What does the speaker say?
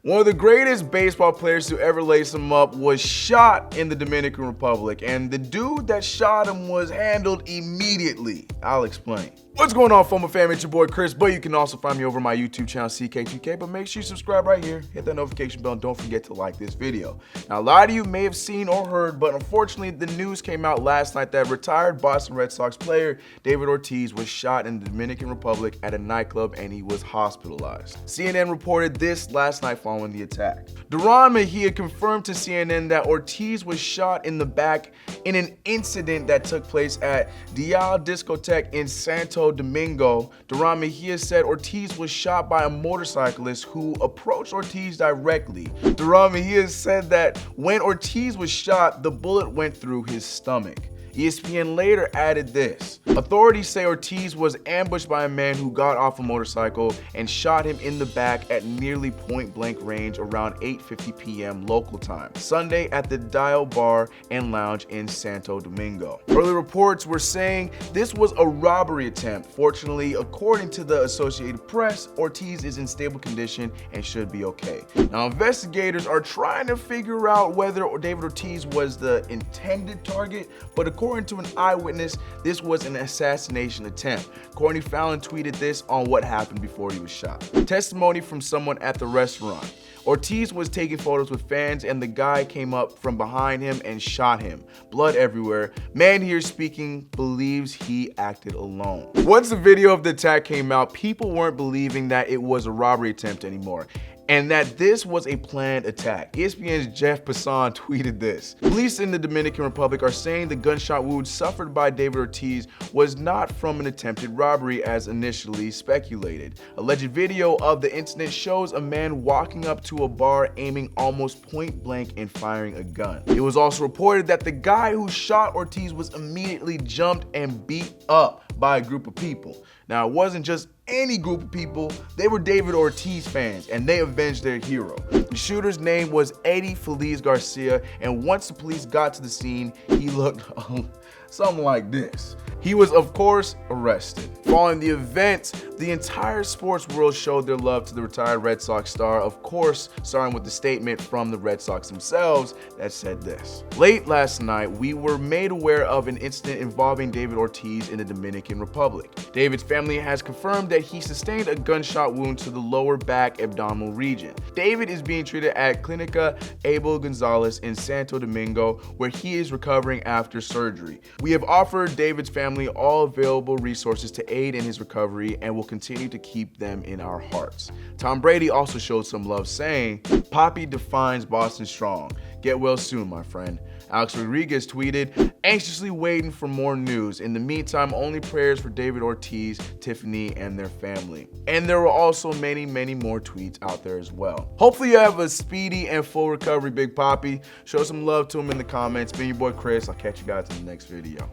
One of the greatest baseball players to ever lace him up was shot in the Dominican Republic, and the dude that shot him was handled immediately. I'll explain. What's going on, Fumble fam? It's your boy Chris, but you can also find me over my YouTube channel, CK2K, but make sure you subscribe right here, hit that notification bell, and don't forget to like this video. Now, a lot of you may have seen or heard, but unfortunately, the news came out last night that retired Boston Red Sox player David Ortiz was shot in the Dominican Republic at a nightclub and he was hospitalized. CNN reported this last night following the attack. Duran Mejia confirmed to CNN that Ortiz was shot in the back in an incident that took place at Dial Discotheque in Santo Domingo. Duran Mejia said Ortiz was shot by a motorcyclist who approached Ortiz directly. Duran Mejia said that when Ortiz was shot, the bullet went through his stomach. ESPN later added this. Authorities say Ortiz was ambushed by a man who got off a motorcycle and shot him in the back at nearly point-blank range around 8:50 p.m. local time, Sunday at the Dial Bar and Lounge in Santo Domingo. Early reports were saying this was a robbery attempt. Fortunately, according to the Associated Press, Ortiz is in stable condition and should be okay. Now, investigators are trying to figure out whether David Ortiz was the intended target, but according to an eyewitness, this was an assassination attempt. Courtney Fallon tweeted this on what happened before he was shot. Testimony from someone at the restaurant. Ortiz was taking photos with fans and the guy came up from behind him and shot him. Blood everywhere. Man here speaking believes he acted alone. Once the video of the attack came out, people weren't believing that it was a robbery attempt anymore, and that this was a planned attack. ESPN's Jeff Passan tweeted this. Police in the Dominican Republic are saying the gunshot wound suffered by David Ortiz was not from an attempted robbery as initially speculated. Alleged video of the incident shows a man walking up to a bar aiming almost point blank and firing a gun. It was also reported that the guy who shot Ortiz was immediately jumped and beat up by a group of people. Now, it wasn't just any group of people, they were David Ortiz fans, and they avenged their hero. The shooter's name was Eddie Feliz Garcia, and once the police got to the scene, he looked something like this. He was, of course, arrested. Following the events, the entire sports world showed their love to the retired Red Sox star, of course, starting with the statement from the Red Sox themselves that said this. Late last night, we were made aware of an incident involving David Ortiz in the Dominican Republic. David's family has confirmed that he sustained a gunshot wound to the lower back abdominal region. David is being treated at Clínica Abel Gonzalez in Santo Domingo, where he is recovering after surgery. We have offered David's family all available resources to aid in his recovery and will continue to keep them in our hearts. Tom Brady also showed some love, saying, "Poppy defines Boston strong. Get well soon, my friend." Alex Rodriguez tweeted, "Anxiously waiting for more news. In the meantime, only prayers for David Ortiz, Tiffany, and their family." And there were also many, many more tweets out there as well. Hopefully you have a speedy and full recovery, Big Poppy. Show some love to him in the comments. Been your boy Chris. I'll catch you guys in the next video.